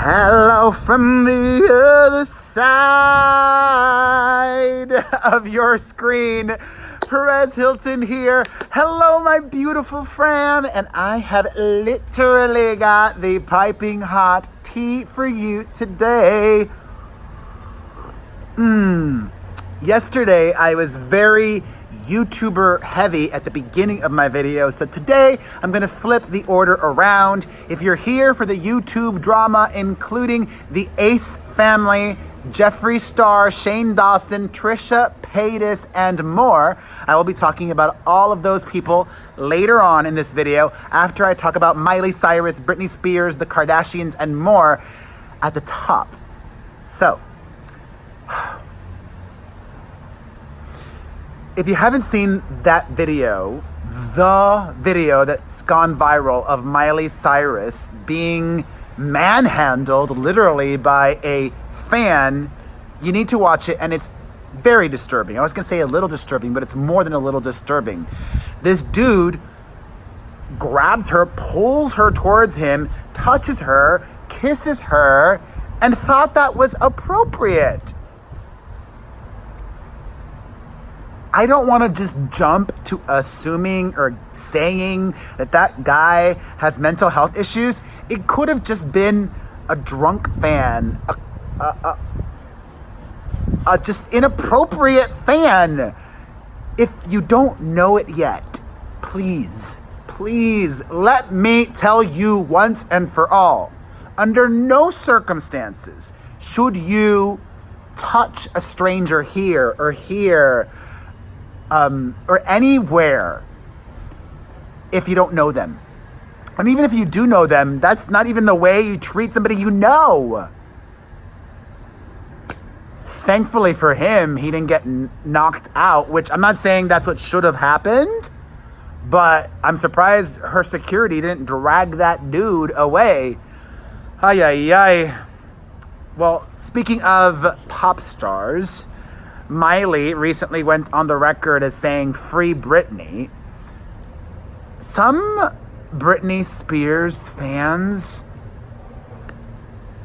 Hello from the other side of your screen. Perez Hilton here. Hello, my beautiful friend. And I have literally got the piping hot tea for you today. Yesterday, I was very YouTuber heavy at the beginning of my video. So today, I'm going to flip the order around. If you're here for the YouTube drama, including the Ace family, Jeffree Star, Shane Dawson, Trisha Paytas, and more, I will be talking about all of those people later on in this video after I talk about Miley Cyrus, Britney Spears, the Kardashians, and more at the top. So, if you haven't seen that video, the video that's gone viral of Miley Cyrus being manhandled literally by a fan, you need to watch it, and it's very disturbing. I was gonna say a little disturbing, but it's more than a little disturbing. This dude grabs her, pulls her towards him, touches her, kisses her, and thought that was appropriate. I don't want to just jump to assuming or saying that that guy has mental health issues. It could have just been a drunk fan, a just inappropriate fan. If you don't know it yet, please let me tell you once and for all. Under no circumstances should you touch a stranger here or here, or anywhere if you don't know them. And even if you do know them, that's not even the way you treat somebody you know. Thankfully for him, he didn't get knocked out, which I'm not saying that's what should have happened, but I'm surprised her security didn't drag that dude away. Ay, ay, ay. Well, speaking of pop stars, Miley recently went on the record as saying, "Free Britney." Some Britney Spears fans,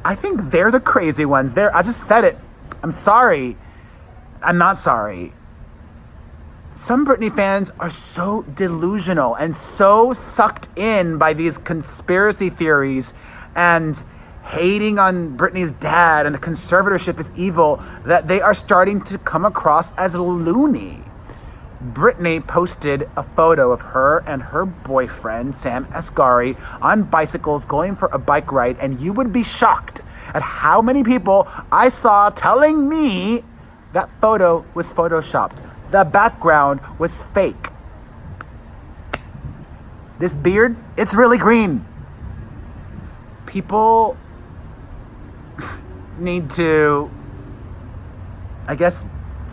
I think they're the crazy ones. I just said it. I'm sorry. I'm not sorry. Some Britney fans are so delusional and so sucked in by these conspiracy theories and hating on Britney's dad and the conservatorship is evil that they are starting to come across as loony. Britney posted a photo of her and her boyfriend, Sam Asghari, on bicycles going for a bike ride, and you would be shocked at how many people I saw telling me that photo was photoshopped. The background was fake. This beard, it's really green. People need to, I guess,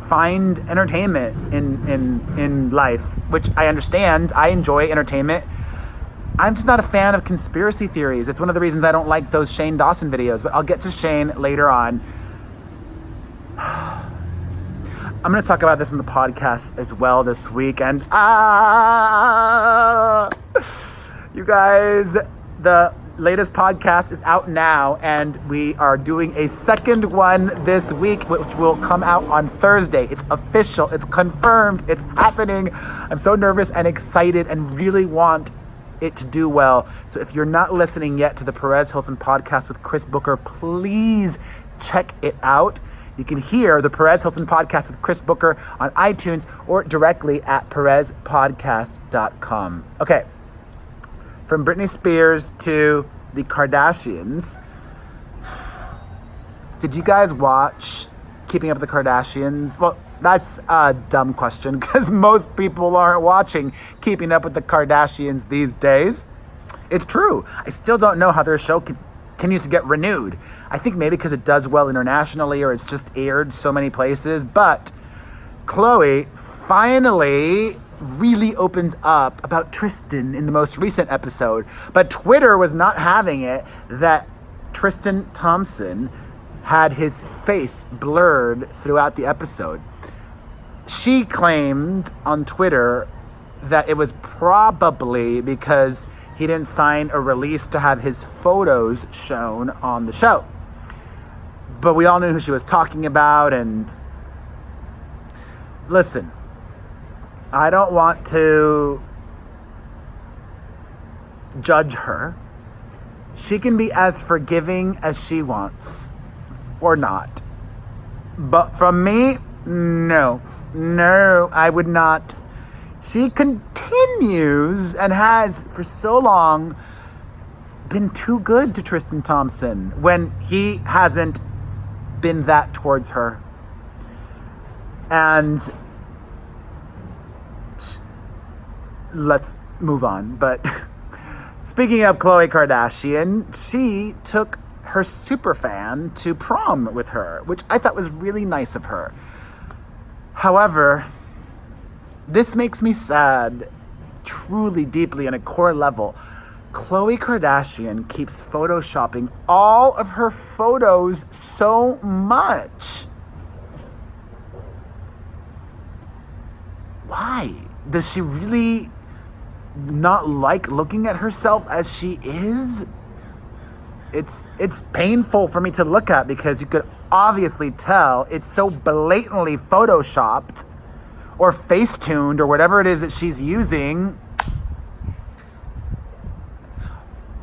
find entertainment in life, which I understand. I enjoy entertainment. I'm just not a fan of conspiracy theories. It's one of the reasons I don't like those Shane Dawson videos, but I'll get to Shane later on. I'm going to talk about this in the podcast as well this week, and you guys, the latest podcast is out now, and we are doing a second one this week, which will come out on Thursday. It's official. It's confirmed. It's happening. I'm so nervous and excited and really want it to do well. So if you're not listening yet to the Perez Hilton podcast with Chris Booker, please check it out. You can hear the Perez Hilton podcast with Chris Booker on iTunes or directly at perezpodcast.com. Okay. From Britney Spears to the Kardashians. Did you guys watch Keeping Up with the Kardashians? Well, that's a dumb question because most people aren't watching Keeping Up with the Kardashians these days. It's true. I still don't know how their show continues to get renewed. I think maybe because it does well internationally or it's just aired so many places. But Khloe finally really opened up about Tristan in the most recent episode, but Twitter was not having it that Tristan Thompson had his face blurred throughout the episode. She claimed on Twitter that it was probably because he didn't sign a release to have his photos shown on the show. But we all knew who she was talking about. And listen, I don't want to judge her. She can be as forgiving as she wants or not. But from me, no, I would not. She continues and has for so long been too good to Tristan Thompson when he hasn't been that towards her. And let's move on. But speaking of Khloe Kardashian, she took her superfan to prom with her, which I thought was really nice of her. However, this makes me sad, truly deeply on a core level. Khloe Kardashian keeps photoshopping all of her photos so much. Why? Does she really not like looking at herself as she is? It's painful for me to look at because you could obviously tell it's so blatantly photoshopped or face-tuned or whatever it is that she's using.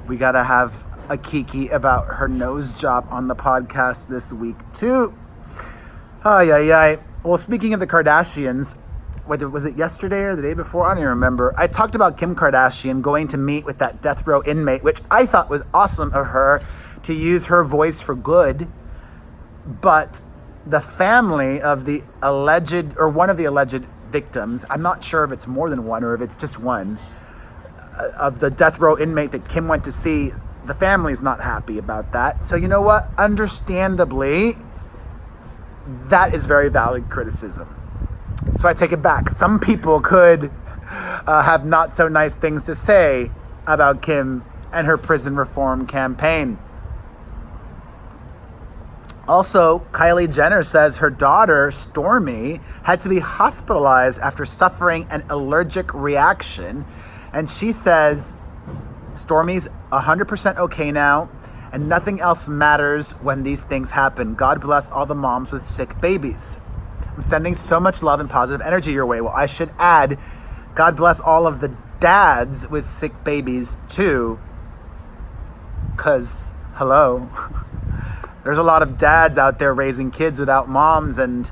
We gotta have a kiki about her nose job on the podcast this week too. Ay. Well, speaking of the Kardashians, whether was it yesterday or the day before, I don't even remember. I talked about Kim Kardashian going to meet with that death row inmate, which I thought was awesome of her to use her voice for good. But the family of the alleged, or one of the alleged victims, I'm not sure if it's more than one or if it's just one, of the death row inmate that Kim went to see, the family's not happy about that. So you know what? Understandably, that is very valid criticism. So I take it back. Some people could have not so nice things to say about Kim and her prison reform campaign. Also, Kylie Jenner says her daughter, Stormi, had to be hospitalized after suffering an allergic reaction. And she says Stormi's 100% okay now, and nothing else matters when these things happen. God bless all the moms with sick babies. I'm sending so much love and positive energy your way. Well, I should add, God bless all of the dads with sick babies too. Because, hello, there's a lot of dads out there raising kids without moms, and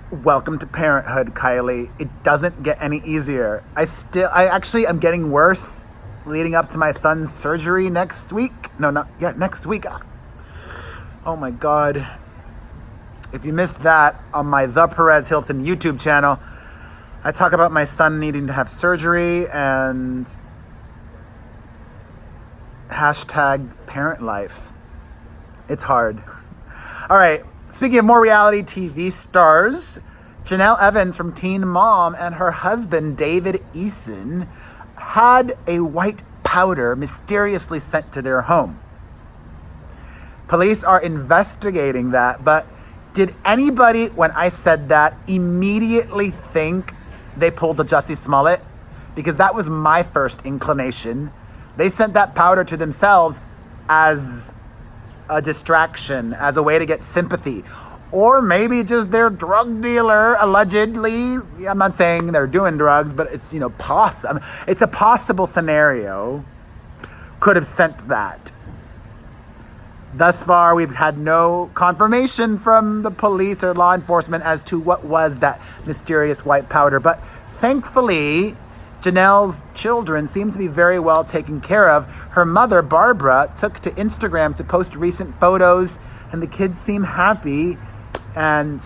welcome to parenthood, Kylie. It doesn't get any easier. I actually am getting worse leading up to my son's surgery next week. No, not yet, next week. Oh my God. If you missed that on my The Perez Hilton YouTube channel, I talk about my son needing to have surgery and hashtag parent life. It's hard. All right. Speaking of more reality TV stars, JENELLE EVANS from Teen Mom and her husband, David Eason, had a white powder mysteriously sent to their home. Police are investigating that, but did anybody, when I said that, immediately think they pulled the Jussie Smollett? Because that was my first inclination. They sent that powder to themselves as a distraction, as a way to get sympathy. Or maybe just their drug dealer, allegedly. I'm not saying they're doing drugs, but it's, it's a possible scenario. Could have sent that. Thus far, we've had no confirmation from the police or law enforcement as to what was that mysterious white powder. But thankfully, Janelle's children seem to be very well taken care of. Her mother, Barbara, took to Instagram to post recent photos, and the kids seem happy, and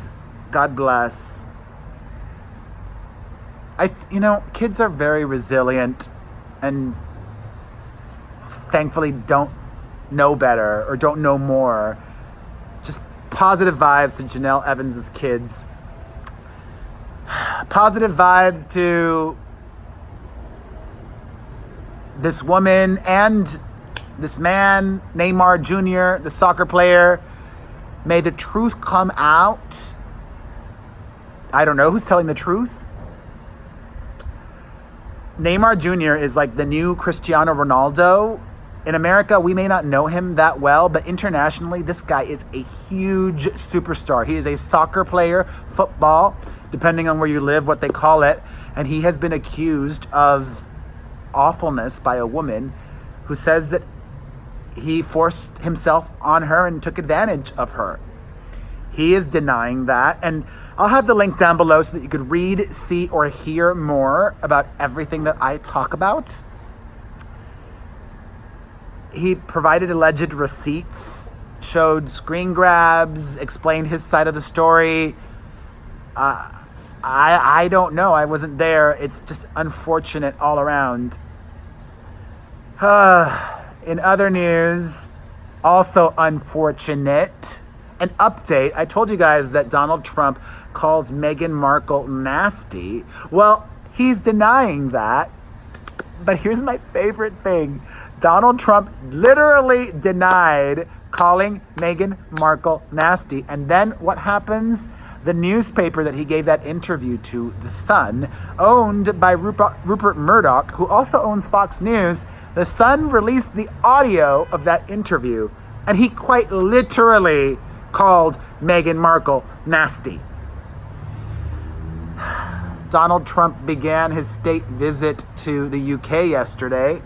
God bless. Kids are very resilient and thankfully don't know better or don't know more. Just positive vibes to JENELLE Evans' kids. Positive vibes to this woman and this man, Neymar Jr., the soccer player. May the truth come out. I don't know who's telling the truth. Neymar Jr. is like the new Cristiano Ronaldo. In America, we may not know him that well, but internationally, this guy is a huge superstar. He is a soccer player, football, depending on where you live, what they call it. And he has been accused of awfulness by a woman who says that he forced himself on her and took advantage of her. He is denying that. And I'll have the link down below so that you could read, see, or hear more about everything that I talk about. He provided alleged receipts, showed screen grabs, explained his side of the story. I don't know. I wasn't there. It's just unfortunate all around. In other news, also unfortunate, an update. I told you guys that Donald Trump called Meghan Markle nasty. Well, he's denying that. But here's my favorite thing. Donald Trump literally denied calling Meghan Markle nasty. And then what happens? The newspaper that he gave that interview to, The Sun, owned by Rupert Murdoch, who also owns Fox News, The Sun released the audio of that interview, and he quite literally called Meghan Markle nasty. Donald Trump began his state visit to the UK yesterday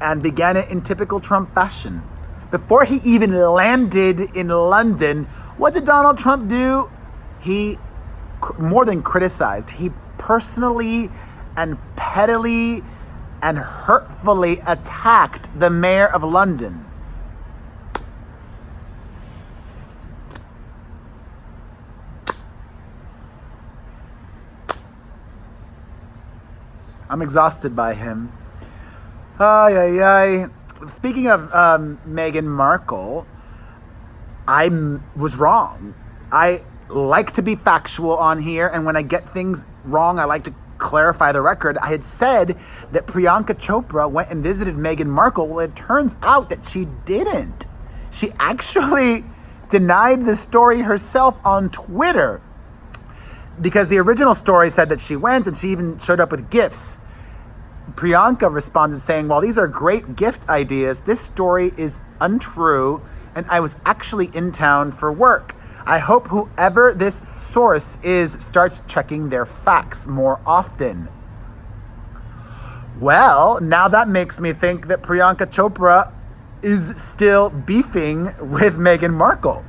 and began it in typical Trump fashion. Before he even landed in London, what did Donald Trump do? He more than criticized. He personally and pettily and hurtfully attacked the mayor of London. I'm exhausted by him. Ay, ay, ay. Speaking of Meghan Markle, I was wrong. I like to be factual on here, and when I get things wrong, I like to clarify the record. I had said that Priyanka Chopra went and visited Meghan Markle. Well, it turns out that she didn't. She actually denied the story herself on Twitter, because the original story said that she went and she even showed up with gifts. Priyanka responded saying, "While these are great gift ideas, this story is untrue, and I was actually in town for work. I hope whoever this source is starts checking their facts more often." Well, now that makes me think that Priyanka Chopra is still beefing with Meghan Markle.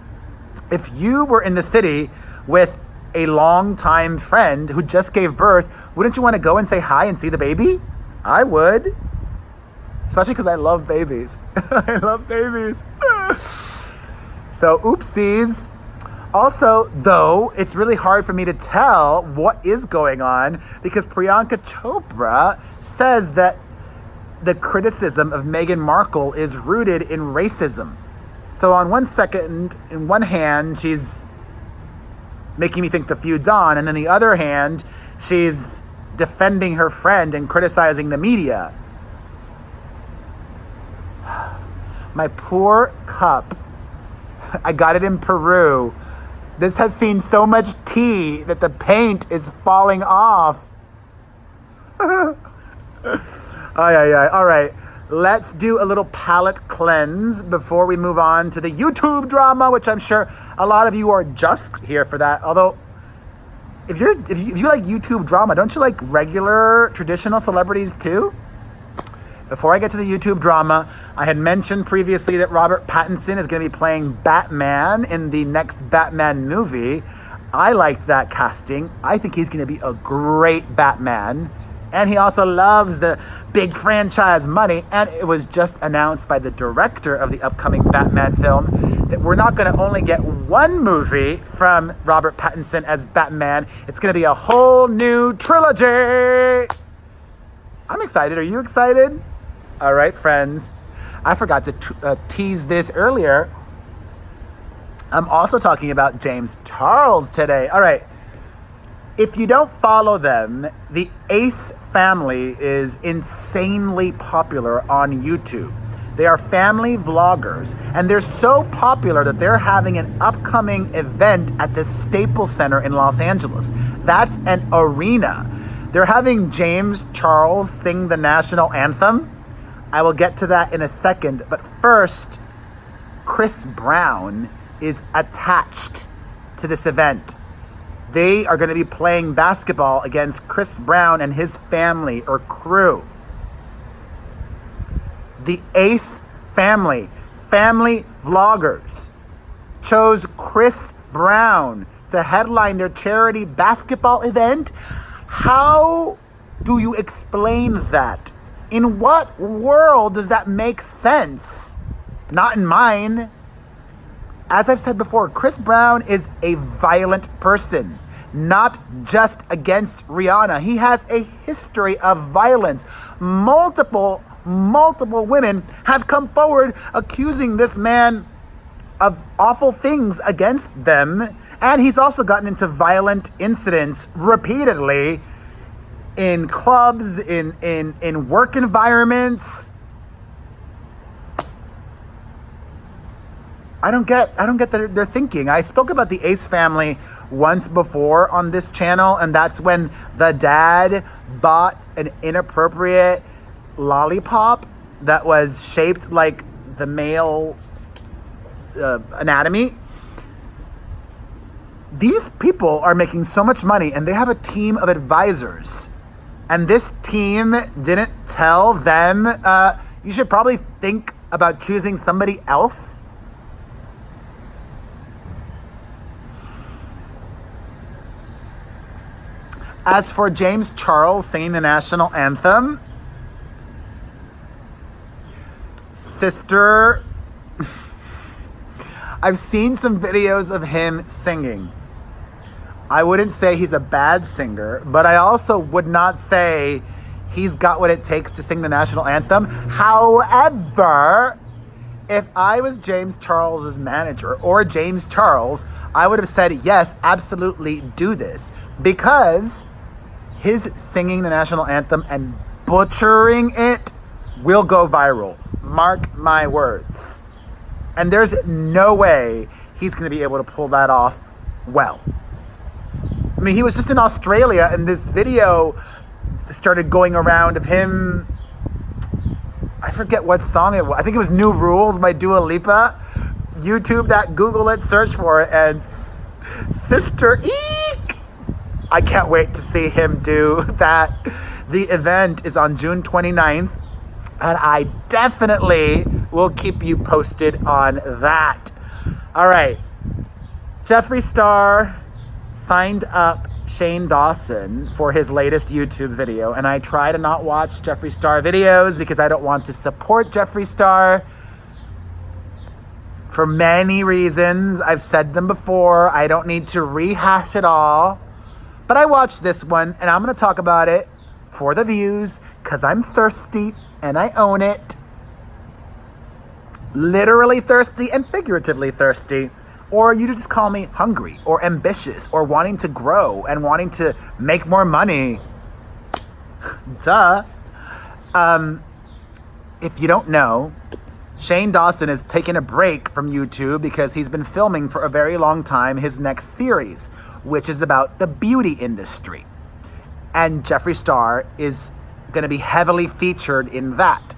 If you were in the city with a longtime friend who just gave birth, wouldn't you want to go and say hi and see the baby? I would. Especially because I love babies. I love babies. So, oopsies. Also, though, it's really hard for me to tell what is going on because Priyanka Chopra says that the criticism of Meghan Markle is rooted in racism. So on one second, in one hand, she's making me think the feud's on, and then the other hand, she's defending her friend and criticizing the media. My poor cup. I got it in Peru. This has seen so much tea that the paint is falling off. Ay, ay, ay. All right, let's do a little palate cleanse before we move on to the YouTube drama, which I'm sure a lot of you are just here for that. Although, if you like YouTube drama, don't you like regular traditional celebrities too? Before I get to the YouTube drama, I had mentioned previously that Robert Pattinson is going to be playing Batman in the next Batman movie. I liked that casting. I think he's going to be a great Batman. And he also loves the big franchise money. And it was just announced by the director of the upcoming Batman film that we're not going to only get one movie from Robert Pattinson as Batman. It's going to be a whole new trilogy. I'm excited. Are you excited? All right, friends. I forgot to tease this earlier. I'm also talking about James Charles today. All right. If you don't follow them, the Ace family is insanely popular on YouTube. They are family vloggers, and they're so popular that they're having an upcoming event at the Staples Center in Los Angeles. That's an arena. They're having James Charles sing the national anthem. I will get to that in a second. But first, Chris Brown is attached to this event. They are going to be playing basketball against Chris Brown and his family or crew. The Ace family vloggers, chose Chris Brown to headline their charity basketball event. How do you explain that? In what world does that make sense? Not in mine. As I've said before, Chris Brown is a violent person, not just against Rihanna. He has a history of violence. Multiple women have come forward accusing this man of awful things against them. And he's also gotten into violent incidents repeatedly in clubs, in work environments. I don't get their thinking. I spoke about the Ace family once before on this channel, and that's when the dad bought an inappropriate lollipop that was shaped like the male anatomy. These people are making so much money and they have a team of advisors. And this team didn't tell them, you should probably think about choosing somebody else. As for James Charles singing the national anthem, sister, I've seen some videos of him singing. I wouldn't say he's a bad singer, but I also would not say he's got what it takes to sing the national anthem. However, if I was James Charles's manager or James Charles, I would have said, yes, absolutely do this. Because his singing the national anthem and butchering it will go viral. Mark my words. And there's no way he's going to be able to pull that off well. I mean, he was just in Australia and this video started going around of him. I forget what song it was. I think it was New Rules by Dua Lipa. YouTube that, Google it, search for it, and Sister Eek! I can't wait to see him do that. The event is on June 29th, and I definitely will keep you posted on that. All right. Jeffree Star signed up Shane Dawson for his latest YouTube video, and I try to not watch Jeffree Star videos because I don't want to support Jeffree Star for many reasons. I've said them before. I don't need to rehash it all. But I watched this one, and I'm going to talk about it for the views because I'm thirsty, and I own it. Literally thirsty and figuratively thirsty. Or you just call me hungry or ambitious or wanting to grow and wanting to make more money. Duh. If you don't know, Shane Dawson is taking a break from YouTube because he's been filming for a very long time his next series, which is about the beauty industry. And Jeffree Star is going to be heavily featured in that.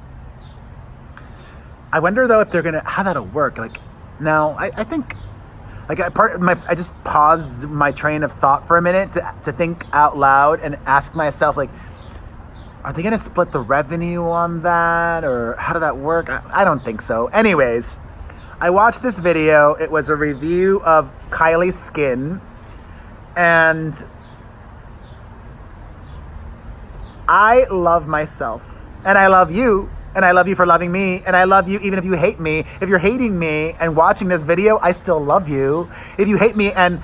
I wonder though if they're going to, how that'll work. Like, no, I think, like I just paused my train of thought for a minute to think out loud and ask myself, like, are they going to split the revenue on that? Or how did that work? I don't think so. Anyways, I watched this video. It was a review of Kylie's skin. And I love myself. And I love you. And I love you for loving me. And I love you even if you hate me. If you're hating me and watching this video, I still love you. If you hate me and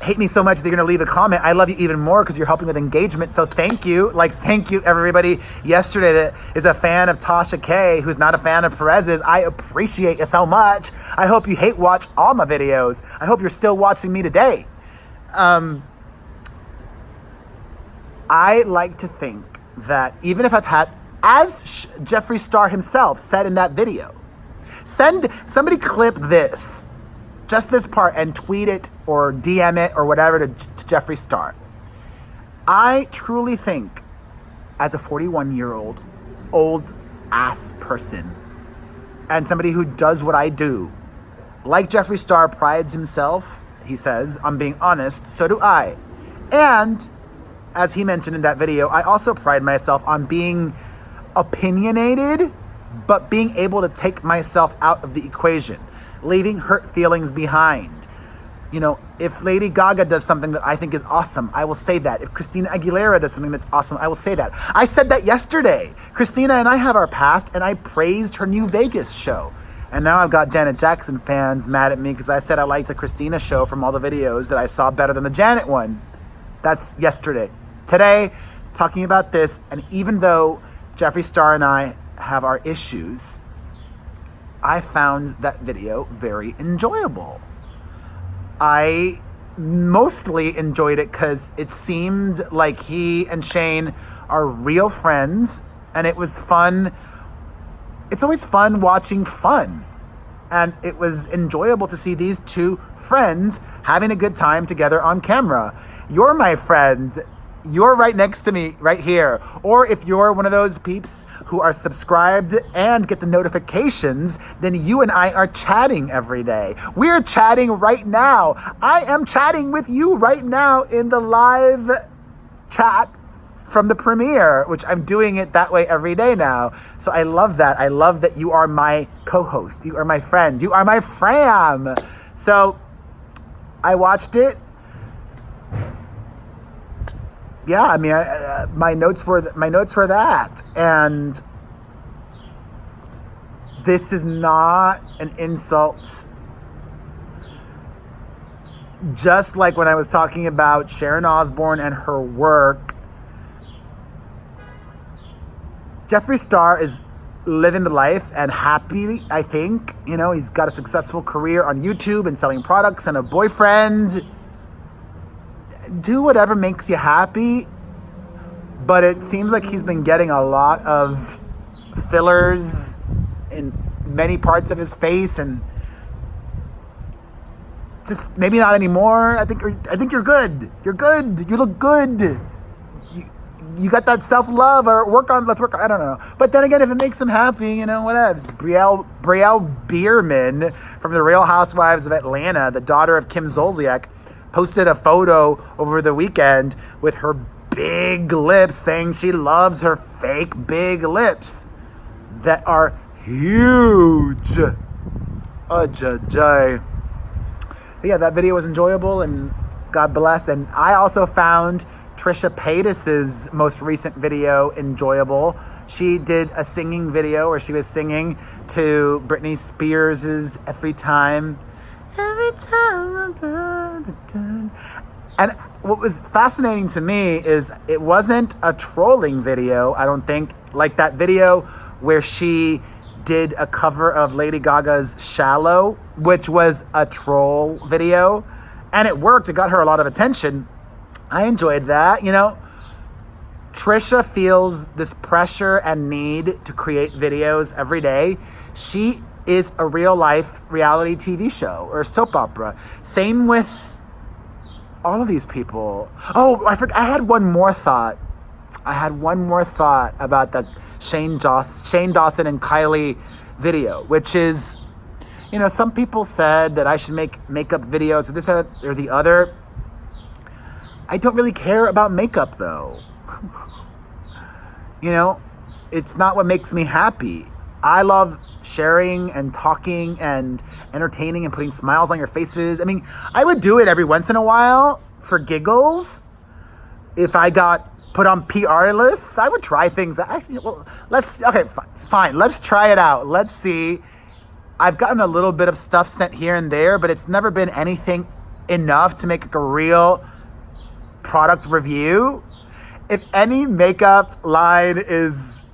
hate me so much that you're going to leave a comment, I love you even more because you're helping with engagement. So thank you. Like, thank you, everybody yesterday that is a fan of Tasha K, who's not a fan of Perez's. I appreciate you so much. I hope you hate watch all my videos. I hope you're still watching me today. I like to think that even if I've had, as Jeffree Star himself said in that video, somebody clip this, just this part, and tweet it or DM it or whatever to Jeffree Star. I truly think, as a 41-year-old old ass person and somebody who does what I do, like Jeffree Star prides himself, he says, on being honest, so do I. And as he mentioned in that video, I also pride myself on being opinionated, but being able to take myself out of the equation, leaving hurt feelings behind. You know, if Lady Gaga does something that I think is awesome, I will say that. If Christina Aguilera does something that's awesome, I will say that. I said that yesterday. Christina and I have our past, and I praised her new Vegas show. And now I've got Janet Jackson fans mad at me because I said I liked the Christina show from all the videos that I saw better than the Janet one. That's yesterday. Today, talking about this, and even though Jeffree Star and I have our issues, I found that video very enjoyable. I mostly enjoyed it because it seemed like he and Shane are real friends, and it was fun. It's always fun watching fun. And it was enjoyable to see these two friends having a good time together on camera. You're my friend. You're right next to me right here. Or if you're one of those peeps who are subscribed and get the notifications, then you and I are chatting every day. We're chatting right now. I am chatting with you right now in the live chat from the premiere, which I'm doing it that way every day now. So I love that. I love that you are my co-host. You are my friend. You are my fam. So I watched it. Yeah, I mean, my notes were that, and this is not an insult. Just like when I was talking about Sharon Osbourne and her work, Jeffree Star is living the life and happy, I think. You know, he's got a successful career on YouTube and selling products and a boyfriend. Do whatever makes you happy, but it seems like he's been getting a lot of fillers in many parts of his face, and just maybe not anymore. I think you're good. You're good. You look good. You got that self-love, or let's work on, I don't know. But then again, if it makes him happy, you know, whatever. Brielle Bierman from the Real Housewives of Atlanta, the daughter of Kim Zolciak, posted a photo over the weekend with her big lips, saying she loves her fake big lips that are huge. Yeah, that video was enjoyable, and God bless. And I also found Trisha Paytas's most recent video enjoyable. She did a singing video where she was singing to Britney Spears's Every Time I'm done. And what was fascinating to me is it wasn't a trolling video, I don't think, like that video where she did a cover of Lady Gaga's Shallow, which was a troll video, and it worked. It got her a lot of attention. I enjoyed that. You know, Trisha feels this pressure and need to create videos every day. She is a real life reality TV show or soap opera. Same with all of these people. Oh, I forgot. I had one more thought about the Shane Dawson and Kylie video, which is, you know, some people said that I should make makeup videos or this or the other. I don't really care about makeup though. You know, it's not what makes me happy. I love sharing and talking and entertaining and putting smiles on your faces. I mean, I would do it every once in a while for giggles. If I got put on PR lists, I would try things. Actually, well, fine. Let's try it out. Let's see. I've gotten a little bit of stuff sent here and there, but it's never been anything enough to make like a real product review. If any makeup line is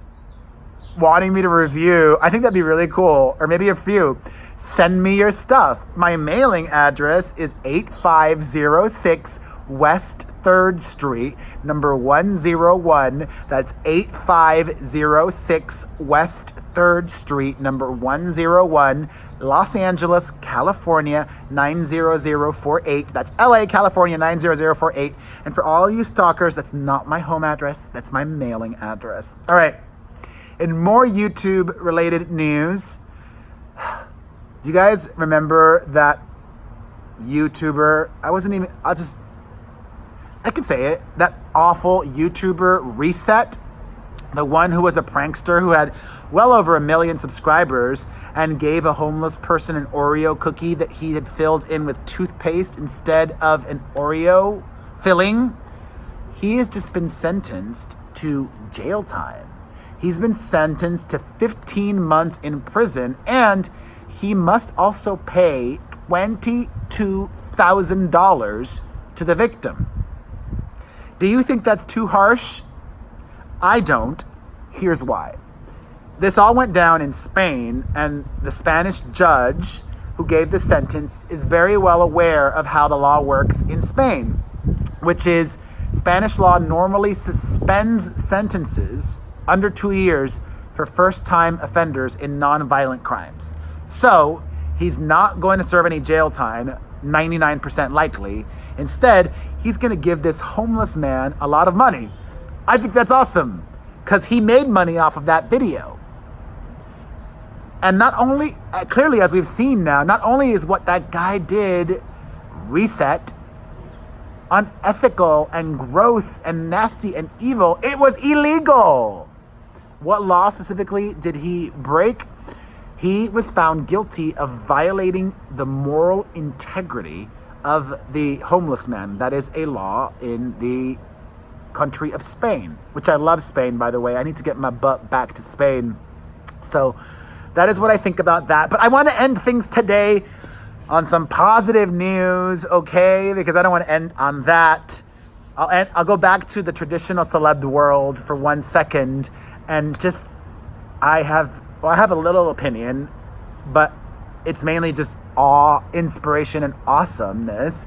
wanting me to review, I think that'd be really cool. Or maybe a few. Send me your stuff. My mailing address is 8506 West 3rd Street, number 101. That's 8506 West 3rd Street, number 101, Los Angeles, California, 90048. That's LA, California, 90048. And for all you stalkers, that's not my home address. That's my mailing address. All right. In more YouTube-related news, do you guys remember that YouTuber? I can say it. That awful YouTuber Reset, the one who was a prankster who had well over 1 million subscribers and gave a homeless person an Oreo cookie that he had filled in with toothpaste instead of an Oreo filling. He has just been sentenced to jail time. He's been sentenced to 15 months in prison, and he must also pay $22,000 to the victim. Do you think that's too harsh? I don't. Here's why. This all went down in Spain, and the Spanish judge who gave the sentence is very well aware of how the law works in Spain, which is Spanish law normally suspends sentences under 2 years for first-time offenders in non-violent crimes. So he's not going to serve any jail time, 99% likely. Instead, he's going to give this homeless man a lot of money. I think that's awesome because he made money off of that video. And not only, clearly as we've seen now, not only is what that guy did, Reset, unethical and gross and nasty and evil, it was illegal. What law specifically did he break? He was found guilty of violating the moral integrity of the homeless man. That is a law in the country of Spain, which I love Spain, by the way. I need to get my butt back to Spain. So that is what I think about that. But I want to end things today on some positive news, okay? Because I don't want to end on that. I'll go back to the traditional celeb world for 1 second. And just, I have a little opinion, but it's mainly just awe, inspiration, and awesomeness.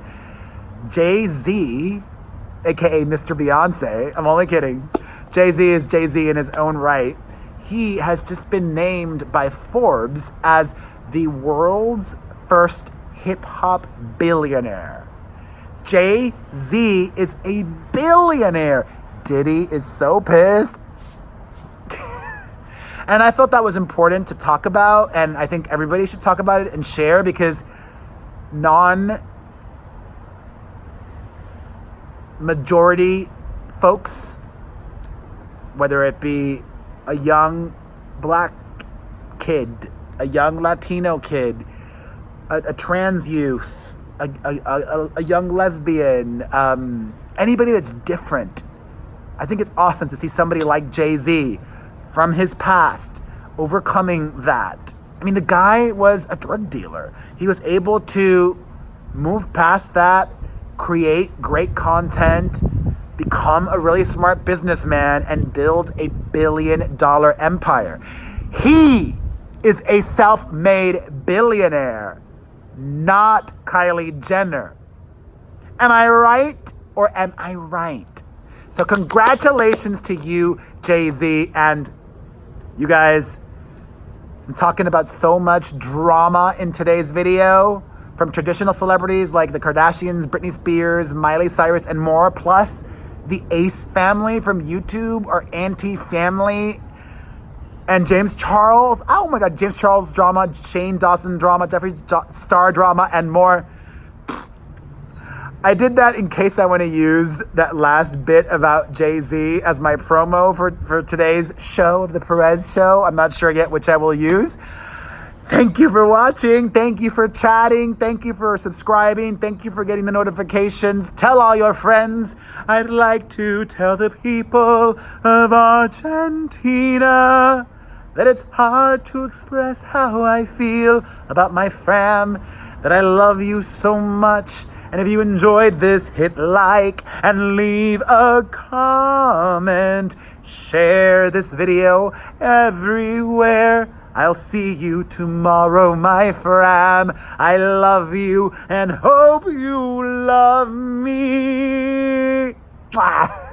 Jay-Z, aka Mr. Beyonce, I'm only kidding. Jay-Z is Jay-Z in his own right. He has just been named by Forbes as the world's first hip-hop billionaire. Jay-Z is a billionaire. Diddy is so pissed. And I thought that was important to talk about, and I think everybody should talk about it and share, because non-majority folks, whether it be a young black kid, a young Latino kid, a trans youth, a young lesbian, anybody that's different, I think it's awesome to see somebody like Jay-Z from his past overcoming that. I mean, the guy was a drug dealer. He was able to move past that, create great content, become a really smart businessman, and build a $1 billion empire. He is a self-made billionaire, not Kylie Jenner. Am I right or am I right? So congratulations to you, Jay-Z, and you guys. I'm talking about so much drama in today's video from traditional celebrities like the Kardashians, Britney Spears, Miley Cyrus, and more, plus the Ace family from YouTube, or Auntie family, and James Charles. Oh my God, James Charles drama, Shane Dawson drama, Jeffree Star drama, and more. I did that in case I want to use that last bit about Jay-Z as my promo for today's show of the Perez Show. I'm not sure yet which I will use. Thank you for watching. Thank you for chatting. Thank you for subscribing. Thank you for getting the notifications. Tell all your friends. I'd like to tell the people of Argentina that it's hard to express how I feel about my fam, that I love you so much. And if you enjoyed this, hit like and leave a comment. Share this video everywhere. I'll see you tomorrow, my fram. I love you and hope you love me. Mwah.